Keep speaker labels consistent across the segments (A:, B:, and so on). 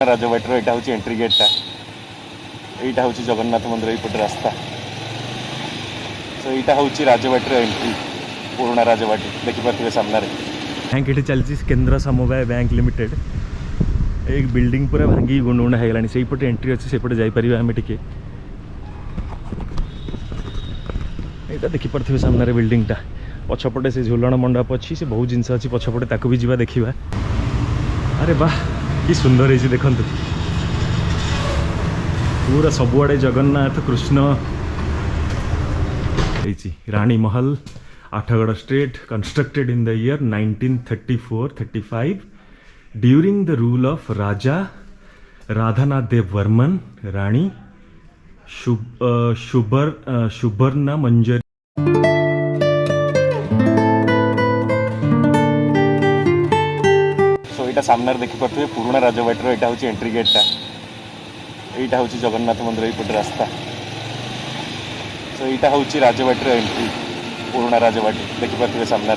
A: राजबाटर यहाँ हूँ एंट्री गेटा यहाँ हूँ जगन्नाथ मंदिर यपटे रास्ता। तो यहाँ हूँ राजबाटर एंट्री पुराणा राजबाटी देखिपे सामने बैंक ये चलती केन्द्र समवाय बैंक लिमिटेड। एक बिल्डिंग पूरा भांगी गुंडा होगा से पटे एंट्री अच्छे सेपटे जापर आम टे यहाँ देखिपे सामने बिल्डिंगटा पछपटे से झूलन मंडप अच्छी से बहुत जिनस अच्छी पछपटे ताक भी जा देखा। अरे वाह कि सुंदर है देखु पूरा सबुआड़े Jagannath Krishna Rani Mahal Athagarh straight constructed in the year 1934-35 during the rule of Raja Radhanath Dev Varman Rani Suparna Manjari. So यहाँ सामने देखिपे पुराणा राजबाटर यहाँ हूँ एंट्री गेटा यहाँ हूँ जगन्नाथ मंदिर यपटे रास्ता। तो यहाँ हूँ राजबाटर एंट्री पुराणा राजबाटी देखिपे सामने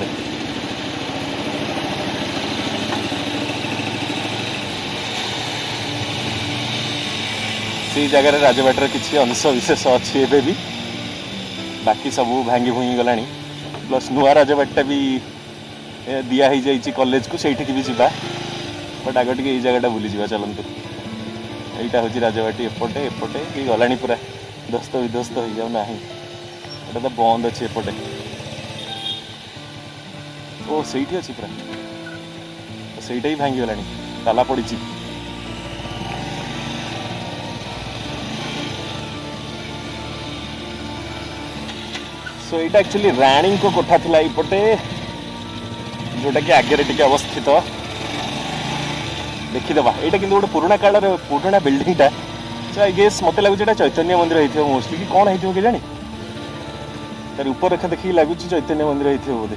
A: से जगह राजबाटर किसी अंश विशेष अच्छी एवं भी बाकी सब भांगी भूंगी गला प्लस नुआ राजबाटा भी दिखाई जाइए कॉलेज को सही भी जा बट आगे टे जगह बुली जा चलतु। यहाँ हूँ राजबाटी एपटे एपटे कि गला पूरा ध्वस्त विध्वस्त हो जाऊना यहाँ तो बंद अच्छे एपटे ओ सही अच्छी पूरा सहीटा ही भांगी गला ताला पड़ी। सो यहाँ एक्चुअली राणी को कोठा था यपटे जोटा कि आगे टे अवस्थित देखीदे यहाँ कि गोटे पुराणा काल पुराणा बिल्डिंगटा आई गेस मत लगुच चैतन्य मंदिर होता मोस्टली कि कौन हो जानी तार ऊपर रेखा देखिए लगुच चैतन्य मंदिर होता बोधे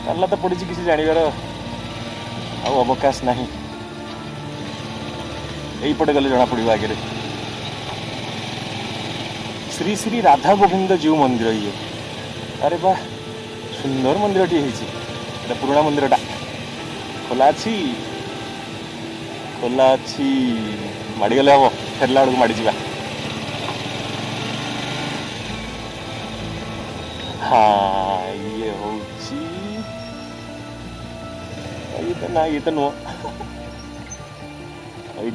A: ताला तो पड़ी किसी जानवर अवकाश ना यहीपटे गले जना पड़ो आगे श्री श्री राधा गोविंद जीव मंदिर ये। अरे वाह सुंदर मंदिर टी है पुराणा मंदिरटा खोला अच्छी माड़गले हम फेरला बेलू माड़ी जा। हाँ ये हूँ ना ये तो नुह ये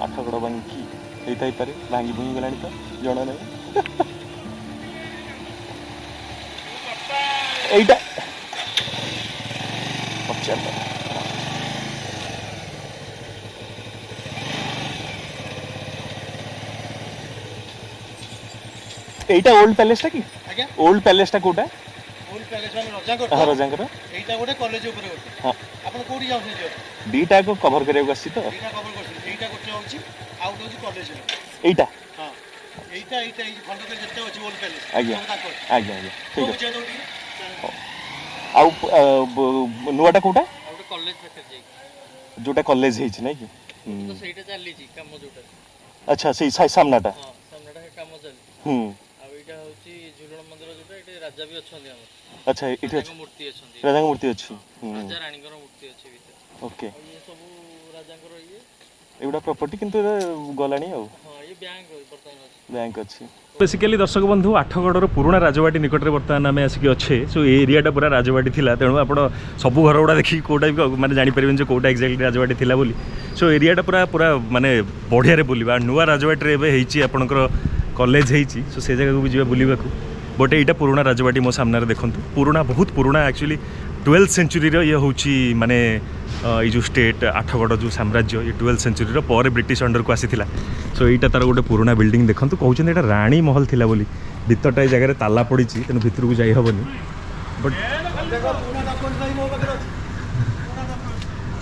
A: आठगड़ बांकी होता ही पारे भांगी भूंगी गला तो जना ना यहीटा एटा ओल्ड पैलेस कि ओल्ड पैलेस कोटा
B: ओल्ड पैलेस रजांकर
A: हां रजांकर
B: एटा गोटे कॉलेज ऊपर होती हां आपण कोडी जाउ छै
A: दीटा को कवर करे को आसी तो
B: दीटा कवर करछि एटा गोटे होछि आउट होछि कॉलेज
A: एटा
B: हां एटा एटा ई खंडक जत्ते होछि ओल्ड पैलेस
A: आज्ञा आज्ञा ठीक है आउ नुआटा कोटा
B: आउट कॉलेज पे जाई
A: जोटा कॉलेज है नै कि
B: तो सेटा चली छी काम जोटा
A: अच्छा से सामनाटा
B: हां सामनाटा काम चली आ एटा होछि झुलण मंदिर जोटा एटे राजा भी अछन हमर
A: अच्छा एटे
B: राजा मूर्ति अछन
A: राजा मूर्ति अछि
B: राजा रानी कर मूर्ति अछि भीतर
A: ओके
B: ये सब राजांकर ये
A: एवडा प्रॉपर्टी किंतु गलानी आ
B: हां ये बैंक वर्तमान अछि
A: बैंक अच्छी बेसिकली दर्शक बंधु आठगड़ पुराणा राजबाटी निकट में बर्तमान आम आसिक अच्छे सो ये एरियाटा पूरा राजबाटी थिला तेणु आप सब घर गुड़ा देखिए कौ टाइप मैंने जापर जो कौटा एक्जाक्टली राजबाटी थिला बोली सो एरियाटा पूरा पूरा माने बढ़िया बुलवा नुआ राजबाटी एवं आपणकर कॉलेज होती सो से जगह को भी बुलवा बट यहाँ पुराणा राजबाटी मो सामने देखूँ पुराणा बहुत पुराणा एक्चुअली 12th सेंचुरी ये हूँ माने ये जो स्टेट आठगड़ जो साम्राज्य ये 12th सेंचुरी पर ब्रिटिश अंडर को आसीथिला सो यहाँ तार गोटे पुराणा बिल्डिंग देखूँ कहते यहाँ राणी महल थिला बोली भितरटा जगह ताला पड़ी तेणु भितर को जाई हेनी बट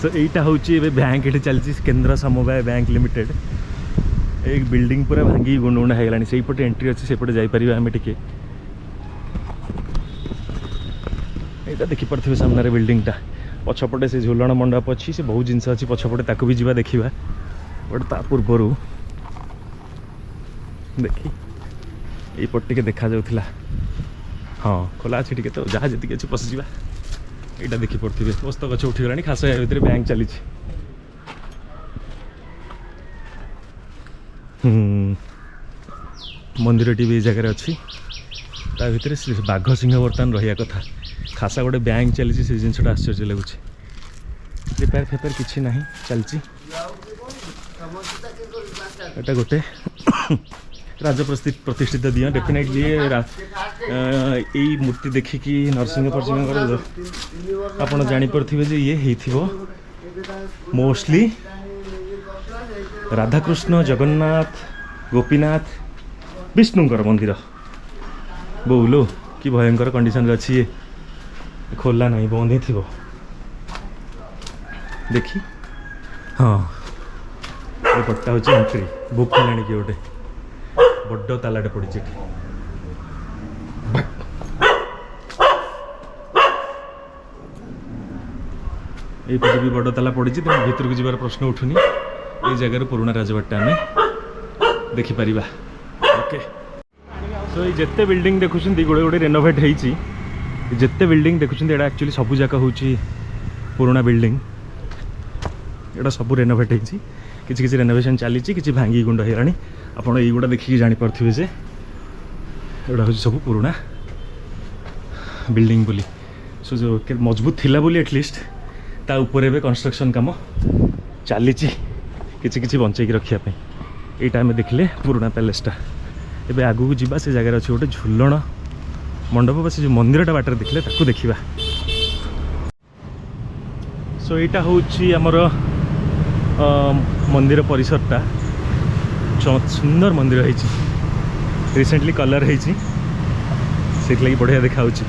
A: सो यहाँ हूँ बैंक ये चलती केन्द्र समवाय बैंक लिमिटेड। एक बिल्डिंग पूरा भांगी गुंडा होगा से पटे एंट्री अच्छे सेपटे जापर आम टे यहाँ देखिपे सामने बिल्डिंगटा पछपटे से झूलन मंडप अच्छी से बहुत जिनस अच्छी पछपटे ताक भी जा देखा बट ता पूर्वर देखी यपटे देखा जाऊला हाँ खोला अच्छी टे तो जहाँ जी अच्छी पशिजा ଏଇଟା ଦେଖିପାରୁଥିବେ ଓସ୍ତ ଗଛ ଉଠିଗଲାଣି ଖାସ ଏହା ଭିତରେ ବ୍ୟାଙ୍କ ଚାଲିଛି। ମନ୍ଦିରଟି ବି ଏଇ ଜାଗାରେ ଅଛି ତା ଭିତରେ ବାଘ ସିଂହ ବର୍ତ୍ତମାନ ରହିବା କଥା ଖାସା ଗୋଟେ ବ୍ୟାଙ୍କ ଚାଲିଛି ସେ ଜିନିଷଟା ଆଶ୍ଚର୍ଯ୍ୟ ଲାଗୁଛି। ରିପେୟାର ଫେପେୟାର କିଛି ନାହିଁ ଚାଲିଛି। ଏଇଟା ଗୋଟେ ପ୍ରତିଷ୍ଠିତ ଦିଅ ଡେଫିନେଟଲି ଏଇ ମୂର୍ତ୍ତି ଦେଖିକି ନରସିଂହ ଫରସିଂହଙ୍କର ଆପଣ ଜାଣିପାରୁଥିବେ ଯେ ଇଏ ହେଇଥିବ ମୋଷ୍ଟଲି ରାଧାକୃଷ୍ଣ ଜଗନ୍ନାଥ ଗୋପୀନାଥ ବିଷ୍ଣୁଙ୍କର ମନ୍ଦିର। ବୋଉଲୋ କି ଭୟଙ୍କର କଣ୍ଡିସନରେ ଅଛି ଇଏ ଖୋଲା ନାହିଁ ବନ୍ଦ ହିଁ ଥିବ ଦେଖି। ହଁ ଏପଟଟା ହେଉଛି ଏଣ୍ଟ୍ରି ବୁକ୍ କଲାଣି କି ଗୋଟେ ବଡ଼ ତାଲାଟେ ପଡ଼ିଛି ଏଠି। এইপଟେ ବି ବଡ଼ ତାଲା ପଡ଼ିଛି ତେଣୁ ଭିତରକୁ ଯିବାର ପ୍ରଶ୍ନ ଉଠୁନି। ଏଇ ଜାଗାରୁ ପୁରୁଣା ରାଜବାଟୀଟା ଆମେ ଦେଖିପାରିବା। ଓକେ ସୋ ଏଇ ଯେତେ ବିଲ୍ଡିଂ ଦେଖୁଛନ୍ତି ଗୋଟେ ଗୋଟେ ରେନୋଭେଟ୍ ହେଇଛି। ଯେତେ ବିଲ୍ଡିଂ ଦେଖୁଛନ୍ତି ଏଇଟା ଆକ୍ଚୁଆଲି ସବୁ ଯାକ ହେଉଛି ପୁରୁଣା ବିଲ୍ଡିଂ। ଏଇଟା ସବୁ ରେନୋଭେଟ୍ ହେଇଛି କିଛି କିଛି ରେନୋଭେସନ୍ ଚାଲିଛି କିଛି ଭାଙ୍ଗି ଗୁଣ୍ଡ ହେଇଗଲାଣି। ଆପଣ ଏଇଗୁଡ଼ା ଦେଖିକି ଜାଣିପାରୁଥିବେ ଯେ ଏଗୁଡ଼ା ହେଉଛି ସବୁ ପୁରୁଣା ବିଲ୍ଡିଂ ବୋଲି। ସୋ ଯେଉଁ ମଜବୁତ ଥିଲା ବୋଲି ଆଟଲିଷ୍ଟ ତା ଉପରେ ଏବେ କନଷ୍ଟ୍ରକ୍ସନ୍ କାମ ଚାଲିଛି କିଛି କିଛି ବଞ୍ଚେଇକି ରଖିବା ପାଇଁ। ଏଇଟା ଆମେ ଦେଖିଲେ ପୁରୁଣା ପ୍ୟାଲେସ୍ଟା। ଏବେ ଆଗକୁ ଯିବା ସେ ଜାଗାରେ ଅଛି ଗୋଟେ ଝୁଲଣ ମଣ୍ଡପ ବା ସେ ଯେଉଁ ମନ୍ଦିରଟା ବାଟରେ ଦେଖିଲେ ତାକୁ ଦେଖିବା। ସୋ ଏଇଟା ହେଉଛି ଆମର ମନ୍ଦିର ପରିସରଟା। ସୁନ୍ଦର ମନ୍ଦିର ହେଇଛି ରିସେଣ୍ଟଲି କଲର୍ ହେଇଛି ସେଥିଲାଗି ବଢ଼ିଆ ଦେଖାହେଉଛି।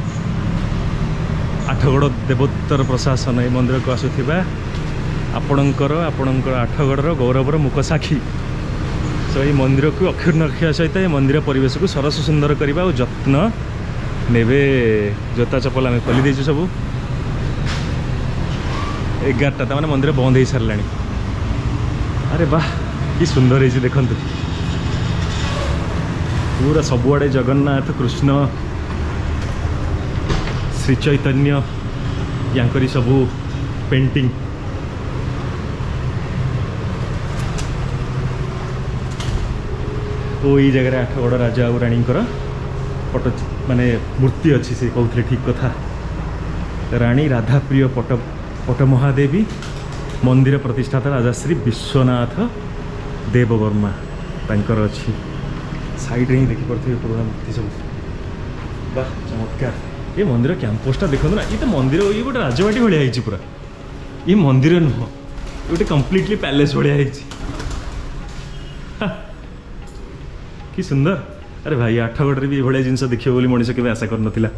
A: ଆଠଗଡ଼ ଦେବୋତ୍ତର ପ୍ରଶାସନ ଏ ମନ୍ଦିରକୁ ଆସୁଥିବା ଆପଣଙ୍କର ଆଠଗଡ଼ର ଗୌରବର ମୁକ ସାକ୍ଷୀ। ସୋ ଏଇ ମନ୍ଦିରକୁ ଅକ୍ଷୁର୍ଣ୍ଣ ରଖିବା ସହିତ ଏ ମନ୍ଦିର ପରିବେଶକୁ ସରସ ସୁନ୍ଦର କରିବା ଆଉ ଯତ୍ନ ନେବେ। ଜୋତା ଚପଲ ଆମେ ଖୋଲି ଦେଇଛୁ ସବୁ। 11ଟା ତାମାନେ ମନ୍ଦିର ବନ୍ଦ ହେଇସାରିଲାଣି। ଆରେ ବାଃ କି ସୁନ୍ଦର ହେଇଛି ଦେଖନ୍ତୁ ପୁରା ସବୁଆଡ଼େ ଜଗନ୍ନାଥ କୃଷ୍ଣ ଶ୍ରୀ ଚୈତନ୍ୟ ୟାଙ୍କରି ସବୁ ପେଣ୍ଟିଂ। ଓ ଏଇ ଜାଗାରେ ଆଠଗଡ଼ ରାଜା ଆଉ ରାଣୀଙ୍କର ଫଟୋ ମାନେ ମୂର୍ତ୍ତି ଅଛି। ସେ କହୁଥିଲେ ଠିକ୍ କଥା। ରାଣୀ ରାଧାପ୍ରିୟ ପଟ ମହାଦେବୀ ମନ୍ଦିର ପ୍ରତିଷ୍ଠାତା ରାଜାଶ୍ରୀ ବିଶ୍ୱନାଥ ଦେବବର୍ମା ତାଙ୍କର ଅଛି। ସାଇଡ଼୍ରେ ହିଁ ଦେଖିପାରୁଥିବେ ପୁରୁଣା ମୂର୍ତ୍ତି ସବୁ। ବାଃ ଚମତ୍କାର। ଏ ମନ୍ଦିର କ୍ୟାମ୍ପସଟା ଦେଖନ୍ତୁ ନା। ଇଏ ତ ମନ୍ଦିର ଇଏ ଗୋଟେ ରାଜବାଟୀ ଭଳିଆ ହେଇଛି ପୁରା। ଇଏ ମନ୍ଦିର ନୁହଁ ଗୋଟେ କମ୍ପ୍ଲିଟଲି ପ୍ୟାଲେସ୍ ଭଳିଆ ହେଇଛି। କି ସୁନ୍ଦର। ଆରେ ଭାଇ ଆଠଗଡ଼ରେ ବି ଏଭଳିଆ ଜିନିଷ ଦେଖିବ ବୋଲି ମଣିଷ କେବେ ଆଶା କରିନଥିଲା।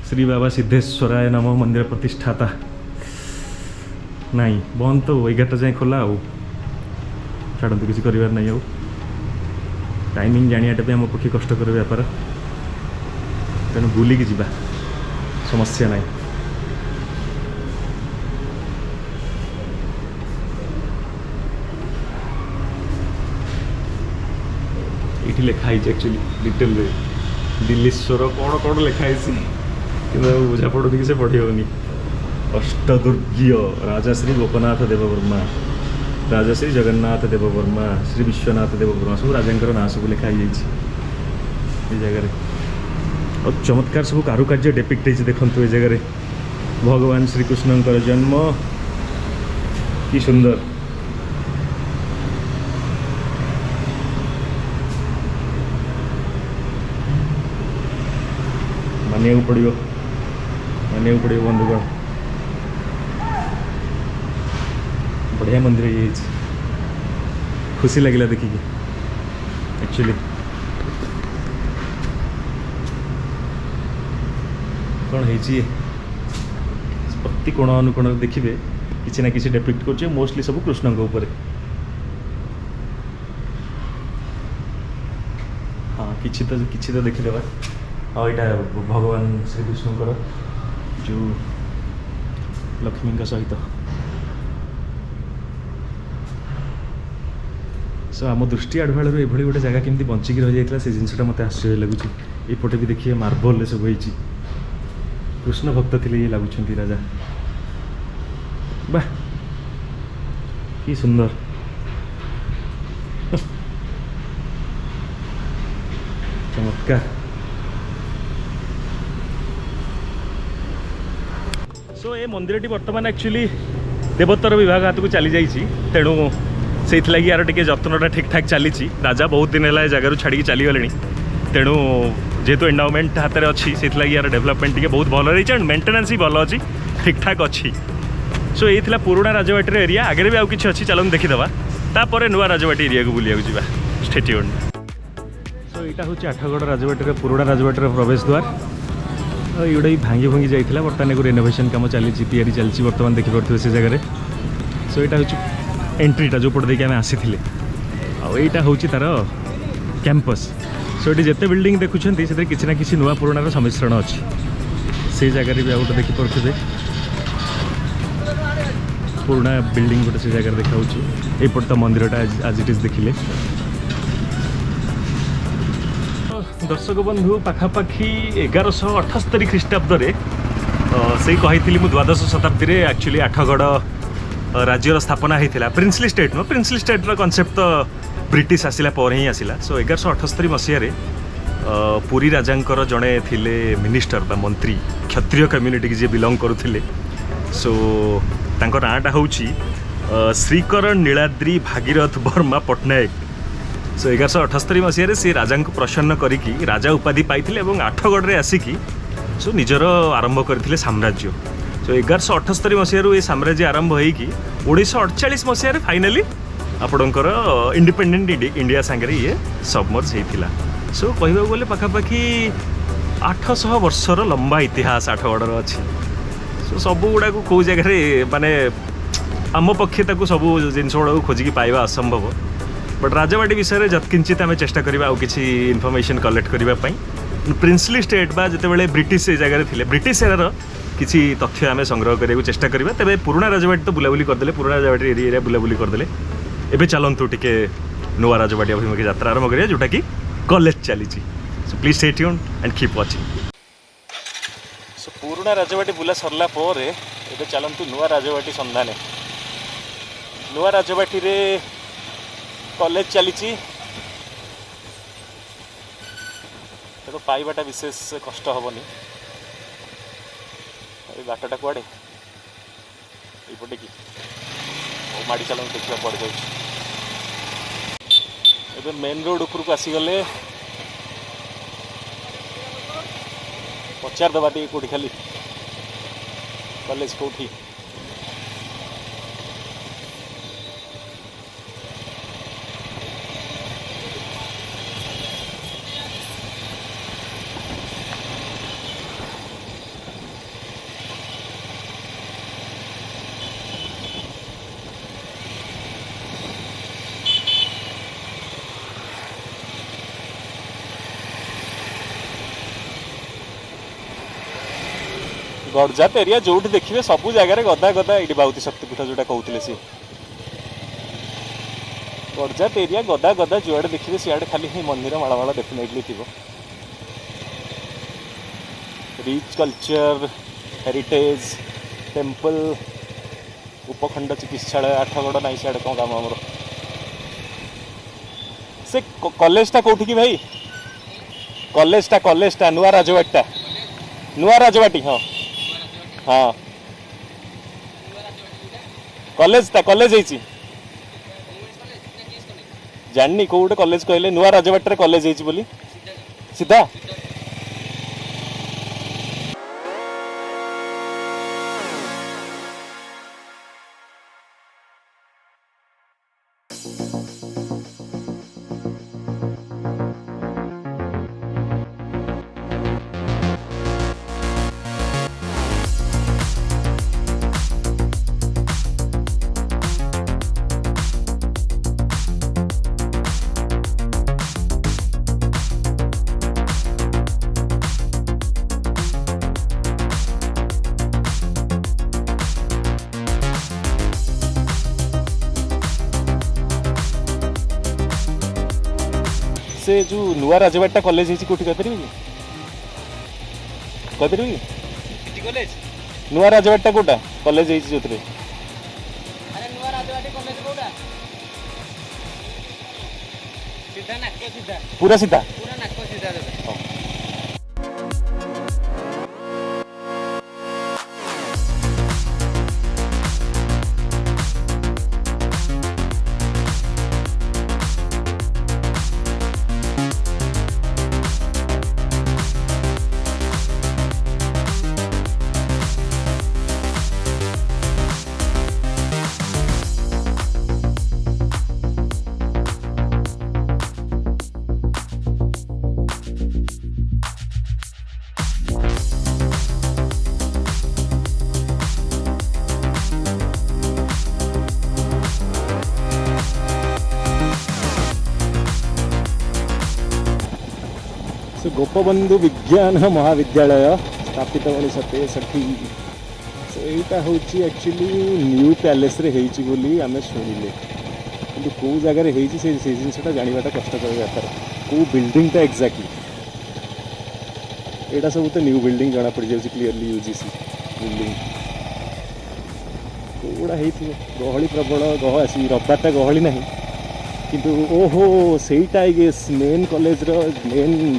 A: ଶ୍ରୀ ବାବା ସିଦ୍ଧେଶ୍ୱରାୟ ନାମ ମନ୍ଦିର ପ୍ରତିଷ୍ଠାତା। ନାଇଁ ବନ୍ଦ ତ 11ଟା ଯାଏଁ ଖୋଲା ଆଉ ଛାଡ଼ନ୍ତୁ କିଛି କରିବାର ନାହିଁ। ଆଉ ଟାଇମିଂ ଜାଣିବାଟା ବି ଆମ ପକ୍ଷେ କଷ୍ଟକର ବ୍ୟାପାର ତେଣୁ ବୁଲିକି ଯିବା ସମସ୍ୟା ନାହିଁ। ଏଇଠି ଲେଖା ହେଇଛି ଆକ୍ଚୁଆଲି ଡିଟେଲରେ ଦିଲ୍ଲୀଶ୍ୱର କ'ଣ କ'ଣ ଲେଖା ହେଇଛି କିନ୍ତୁ ଆଉ ବୁଝା ପଡ଼ୁନି କି ସେ ପଢ଼ି ହେଉନି। ଅଷ୍ଟଦୁର୍ଗୀୟ ରାଜାଶ୍ରୀ ଗୋପନାଥ ଦେବବର୍ମା ରାଜାଶ୍ରୀ ଜଗନ୍ନାଥ ଦେବବର୍ମା ଶ୍ରୀ ବିଶ୍ୱନାଥ ଦେବବର୍ମା ସବୁ ରାଜାଙ୍କର ନାଁ ସବୁ ଲେଖା ହେଇଯାଇଛି ଏ ଜାଗାରେ। ଆଉ ଚମତ୍କାର ସବୁ କାରୁକାର୍ଯ୍ୟ ଡେପିକ୍ଟ ହେଇଛି ଦେଖନ୍ତୁ ଏ ଜାଗାରେ। ଭଗବାନ ଶ୍ରୀକୃଷ୍ଣଙ୍କର ଜନ୍ମ କି ସୁନ୍ଦର। ମାନିବାକୁ ପଡ଼ିବ ବନ୍ଧୁଗଣ। ବଢ଼ିଆ ମନ୍ଦିର ହେଇଯାଇଛି ଖୁସି ଲାଗିଲା ଦେଖିକି ଆକ୍ଚୁଆଲି। କ'ଣ ହେଇଛି ପ୍ରତି କୋଣ ଅନୁକୋଣରେ ଦେଖିବେ କିଛି ନା କିଛି ଡେପିକ୍ଟ କରୁଛି। ମୋଷ୍ଟଲି ସବୁ କୃଷ୍ଣଙ୍କ ଉପରେ। ହଁ କିଛି ତ ଦେଖିଦେବା। ଆଉ ଏଇଟା ଭଗବାନ ଶ୍ରୀକୃଷ୍ଣଙ୍କର ଯେଉଁ ଲକ୍ଷ୍ମୀଙ୍କ ସହିତ। ସୋ ଆମ ଦୃଷ୍ଟି ଆଢ଼ୁଆଳରୁ ଏଭଳି ଗୋଟେ ଜାଗା କେମିତି ବଞ୍ଚିକି ରହିଯାଇଥିଲା ସେ ଜିନିଷଟା ମୋତେ ଆଶ୍ଚର୍ଯ୍ୟ ଲାଗୁଛି। ଏପଟେ ବି ଦେଖିବେ ମାର୍ବଲରେ ସବୁ ହେଇଛି। कृष्ण भक्त थे ये लगुंट राजा वाह कि सुंदर चमत्कार। सो ये मंदिर बर्तमान एक्चुअली देवोत्तर विभाग हाथ को चली जाइए तेणु से यार टे जत्नटा ठीक ठाक चली राजा बहुत दिन है जगार छाड़ी चली गले तेणु जेहेतु एंडाउमेंट हाथ में अच्छी से यार डेवलपमेंट टी बहुत भल रही एंड मेंटेनेंस भी भल अच्छी ठीक ठाक अच्छी। सो ये पुराणा राजबाटी एरिया आगे भी आउ कि अच्छी चलो देखीदे तापर नुआ राजबाटी एरिया को बुलिया जा स्टे ट्यून्ड। सो यहाँ हूँ आठगड़ राजबाटी पुराणा राजबाटी प्रवेश द्वार ये भी भांगी भांगी जाइए बर्तमान को रेनोवेशन कम चली चलती बर्तमान देखिपे से जगह। सो यहाँ हूँ एंट्रीटा जो पट देखिए आम आसी आईटा हूँ तार कैंपस। सो ये जिते बिल्डिंग देखुं से किसी ना किसी नुआ पुराणार सम्मिश्रण अच्छी से जगह भी आउट देखिपे पुराणा बिल्डिंग गोटे से जगह देखा एपट तो मंदिरटा आज इट इज देखिले। दर्शक बंधु पाखापाखि 1178 ख्रीष्टाब्द से कही द्वादश शताब्दी में एक्चुअली आठगड़ राज्यर स्थापना होता princely state no princely state concept तो ब्रिटिश आसला पर ही आसला। सो 1178 मसीह पुरी राजांकर जड़े थिले मिनिस्टर बा मंत्री क्षत्रिय कम्युनिटी की जी बिलंग करुले। सो तांकर नाटा हूँ श्रीकरण नीलाद्री भागीरथ वर्मा पट्टनायक। सो 1178 मसीह से राजा को प्रसन्न करिकी राजा उपाधि पाई आठगढ़ में आसिकी सो निजर आरंभ करते साम्राज्य। सो 1178 मसीह ये साम्राज्य आरंभ होगी 1948 मसीह फाइनाली आपणकर इंडिपेंडेंट इंडिया सांगे ये सबमर्ज होता। सो कहवाक गले पाखापाखि 800 वर्षर लंबा इतिहास आठगढ़ अच्छी। सो सब गुड़ाक कौ जगह माने आम पक्षे सब जिनस गुड़ा खोजिकी पाइबा असंभव बट राजबाटी विषय जत्किंचित आम चेष्टा करवा आउ किसी इनफर्मेशन कलेक्ट करने प्रिंसली स्टेट बा जिते ब्रिटिश से जगह थे ब्रिटिश एरार किसी तथ्य आम संग्रह करने चेष्टा करवा। तेज पुराणा राजबाटी तो बुलाबुली करदे पुराणा राजबाटी एरिया बुलाबुली करदे एबे चलतु टिके नुआ राजबाटी अभिमुखे यात्रा आरंभ करिया जोटा कि कॉलेज चली। So please stay tuned and keep watching. So पुराणा राजबाटी बुला सरला पर एबे चलतु नुआ राजबाटी संधाने। नुआ राजबाटी रे कॉलेज चली तो पाइबाटा विशेष कष्ट हेनी बाटटा कुआड़े ये कि माड़ी चलन देखा पड़ जाए मेन रोड उपरक आसीगले पचार दबा टे कौटी खाली कॉलेज कौटी गड़जात एरिया जो देखिए सब जगह गदा गदा ये बाउती शक्तिपीठ जोटा कहते सी गड़जात एरिया गदा गदा जुआड़े देखिए सियाड़े खाली ही मंदिर माड़माड़ डेफिनेटली थी। रिच कल्चर हेरिटेज टेम्पल उपखंड चिकित्सालय आठगड़ नाई सियाड़े कौन काम आमर से कॉलेजटा कौटी कि भाई कॉलेजटा नुआ राजबाटी हाँ हाँ कॉलेज जाननी कौ गोटे कॉलेज कहले नुआ राजबाटी कॉलेज बोली सीधा से जो नुआ राजबाटी कॉलेज कौटी कहीपर कि
B: ପିଜି କଲେଜ
A: ନୂଆ ରାଜବାଟୀଟା କୋଉଟା କଲେଜ ହେଇଛି ଯୋଉଥିରେ
B: ଆରେ ନୂଆ ରାଜବାଟୀ କଲେଜ କୋଉଟା ସିଧା ନାକ ସିଧା
A: ପୁରା ସିଧା
B: ପୁରା ନାକ ସିଧା ଦେବେ
A: ସେ ଗୋପବନ୍ଧୁ ବିଜ୍ଞାନ ମହାବିଦ୍ୟାଳୟ ସ୍ଥାପିତ 1963 ସେଇଟା ହେଉଛି ଆକ୍ଚୁଆଲି ନ୍ୟୁ ପ୍ୟାଲେସ୍ରେ ହେଇଛି ବୋଲି ଆମେ ଶୁଣିଲେ କିନ୍ତୁ କେଉଁ ଜାଗାରେ ହେଇଛି ସେ ଜିନିଷଟା ଜାଣିବାଟା କଷ୍ଟକର ଦରକାର କେଉଁ ବିଲ୍ଡିଂଟା ଏକ୍ଜାକ୍ଟଲି ଏଇଟା ସବୁ ତ ନ୍ୟୁ ବିଲ୍ଡିଂ ଜଣାପଡ଼ିଯାଉଛି କ୍ଲିୟରଲି UGC ବିଲ୍ଡିଂ କେଉଁଗୁଡ଼ା ହେଇଥିବ ଗହଳି ପ୍ରବଳ ଆସି ରବିବାରଟା ଗହଳି ନାହିଁ କିନ୍ତୁ ଓହୋ ସେଇଟା ଆଇ ଗେସ୍ ମେନ୍ କଲେଜର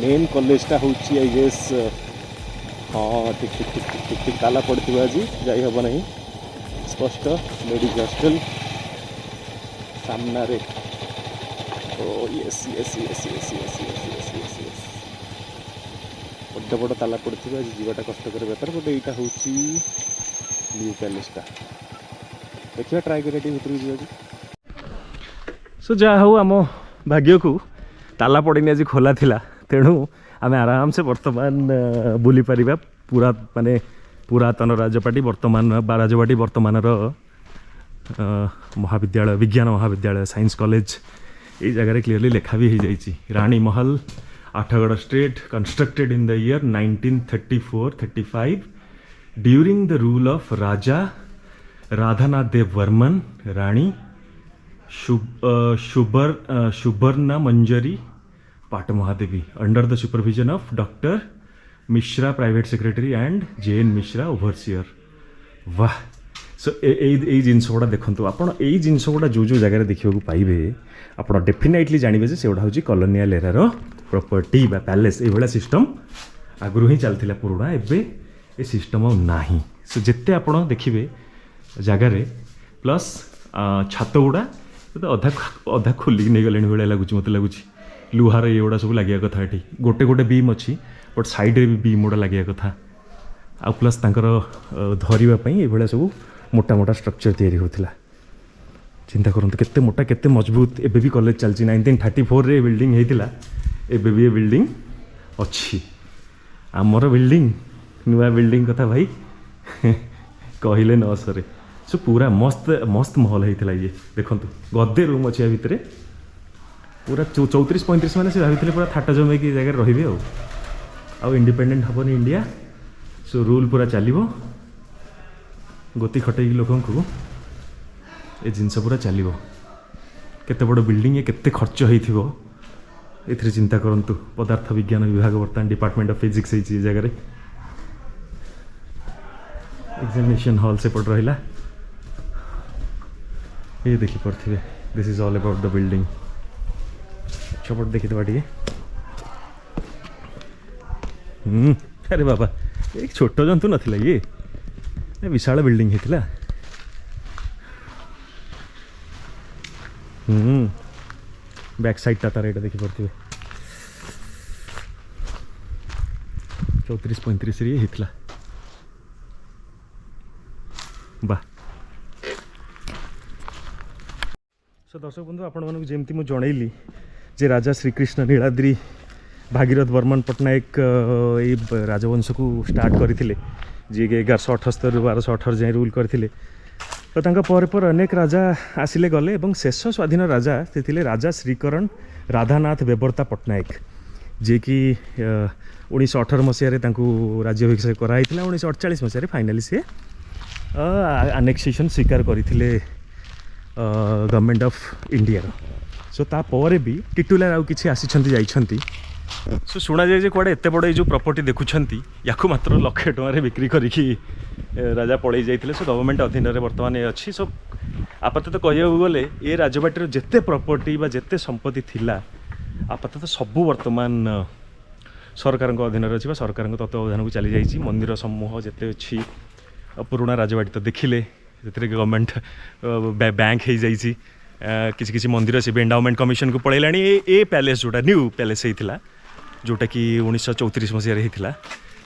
A: ମେନ୍ କଲେଜଟା ହେଉଛି ଆଇ ଗେସ୍ ହଁ ଠିକ୍ ତାଲା ପଡ଼ିଥିବ ଆଜି ଯାଇ ହେବ ନାହିଁ ସ୍ପଷ୍ଟ ଲେଡ଼ିଜ୍ ହଷ୍ଟେଲ ସାମ୍ନାରେ ଓ ୟେସ୍ ବଡ଼ ବଡ଼ ତାଲା ପଡ଼ିଥିବ ଆଜି ଯିବାଟା କଷ୍ଟକର ବେପାର ବଟ୍ ଏଇଟା ହେଉଛି ନ୍ୟୁ ପ୍ୟାଲେସ୍ଟା ଦେଖିବା ଟ୍ରାଏ କରିବା ଟିକେ ଭିତରକୁ ଯିବାକୁ ସୋ ଯାହା ହଉ ଆମ ଭାଗ୍ୟକୁ ତାଲା ପଡ଼ିନି ଆଜି ଖୋଲା ଥିଲା ତେଣୁ ଆମେ ଆରାମସେ ବର୍ତ୍ତମାନ ବୁଲି ପାରିବା ମାନେ ପୁରାତନ ରାଜବାଟୀ ବର୍ତ୍ତମାନର ମହାବିଦ୍ୟାଳୟ ବିଜ୍ଞାନ ମହାବିଦ୍ୟାଳୟ ସାଇନ୍ସ କଲେଜ ଏଇ ଜାଗାରେ କ୍ଲିୟରଲି ଲେଖା ବି ହେଇଯାଇଛି Rani Mahal Athagarh street constructed in the year 1934-35 during the rule of Raja Radhanath Dev Varman Rani Suparna Manjari Pat Mahadevi under the supervision of doctor Mishra private secretary and JN Mishra overseer वाह सो यही जिनस गुड़ा देखो आपड़ यही जिनस गुड़ा जो जगह देखा पाइबे आप डेफिनेटली जानवे से गुड़ा हूँ कॉलोनियल एरार प्रॉपर्टी बा पैलेस ये सिस्टम आगु ही चलता पुराणा एवं ये सिस्टम ना सो जिते आप देखिए जगार प्लस छात गुड़ा तो अधा खोलिक नहीं गले भाई लगुच मत लगुच लुहार ये गुड़ा सब लगे कथा ये गोटे गोटे बीम अच्छी बट साइड्रे भी बीम गुड़ा लगे कथा आ प्लस धरवाई ये सब मोटा मोटा स्ट्रक्चर तैयारी होता चिंता करूँ केते मोटा केते मजबूत एबे भी कॉलेज चलती 1934 रे बिल्डिंग होता एबे भी ये बिल्डिंग अच्छी आमर बिल्डिंग नुआ बिल्डिंग कथा भाई कहले न सरे सो पूरा मस्त मस्त महल होता ये देखो गदे रूम अच्छे भितर पूरा 34-35 मैंने से भाई पूरा थाटा जमेकी जगह रे आउ इंडिपेंडेंट हेनी इंडिया सो रूल पूरा चलो गोती खटे लोक ये जिनस पूरा चलो केते बड़ बिल्डिंग ये केते खर्च हो चिंता करंतु पदार्थ विज्ञान विभाग बर्तमान डिपार्टमेंट ऑफ फिजिक्स जगह एग्जामिनेशन हॉल से पड़ रहा ये देखी पारे this is all about the building छपट देखी टे अरे बाबा एक छोट जंतु नाला ये विशाल बिल्डिंग होता बैक साइड तार यहाँ देखी पारे 34-35 ये होता वाह सो दर्शक बंधु आपण मानक जमती मुझे जनइली जे राजा श्रीकृष्ण नीलाद्री भागीरथ वर्मन पट्टनायक ये राजवंश को स्टार्ट करते जी 1178-1218 जाए रूल करते तो पर अनेक राजा आसिले गले और शेष स्वाधीन राजा थे राजा श्रीकरण राधानाथ बेबर्ता पट्टनायक जी कि 1918 मसीह राज्याभिषेक कराई 1948 मसीह फाइनाली सी आनेक्सेशन स्वीकार करते गवर्नमेंट ऑफ इंडिया सो तापर भी टिटुलार आउ किसी आसी जाइछंती सो शुणा जाए कड़े एत बड़ ये जो प्रॉपर्टी देखुंत या मात्र लक्षे टकर बिक्री करी राजा पलि जाते सो गवर्नमेंट अधीन में बर्तमान ये अच्छी सो आपातत कह गले ये राजबाटी जिते प्रॉपर्टी जिते संपत्ति थिला आपातत सबू बर्तमान सरकार अधीन अच्छी सरकार तत्वावधान को चली जाइए मंदिर समूह जिते अच्छी पुराणा राजबाटी तो देखिले गवर्नमेंट बैंक हो जाइए किसी मंदिर से एंडाउमेंट कमिशन को पलैला ए पैलेस जोटा न्यू पैलेस होता जोटा कि 1934 मसीह होता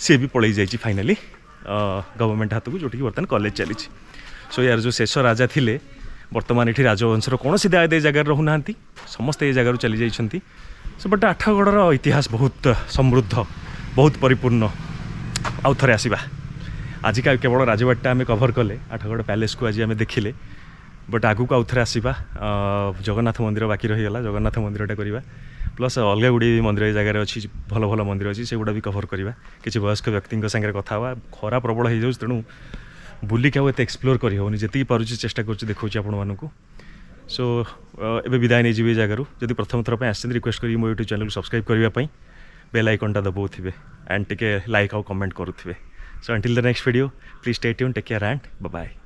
A: सी भी पलि जाइए फाइनाली गवर्नमेंट हाथ को जोटा कि बर्तमान कॉलेज चली सो यार जो शेष राजा थिले बर्तमान ये राजवंशर कौन सी दायद जगार रोना समस्ते ये जगार चली जाइए सो बट आठगढ़र इतिहास बहुत समृद्ध बहुत परिपूर्ण आउ थे आसवा आज का केवल राजबाटा आम कभर कले आठगढ़ पैलेस को आज आम देखिले बट आगू आउ थे आसवा जगन्नाथ मंदिर बाकी रहीगला जगन्नाथ मंदिरटा करवा प्लस अलग गुड़ी मंदिर जगार अच्छी भल भल मंदिर अच्छी से गुड़ा भी कभर करवा किसी वयस्क व्यक्ति सागर कथा हुआ खरा प्रबल हो जाऊँ तेणु बुलिक आउ एत एक्सप्लोर करहबनी जी पार्टी चेष्टा कर देखा आपण मानक सो एबे विदाय नहीं जी जगार जब प्रथम थर पर आस रिक्वेस्ट करी मो यूट्यूब चैनल सब्सक्राइब करने बेल आइकनटा दबाऊे एंड टे लाइक आउ कमेंट करुवे so until the next video please stay tune take care and bye bye.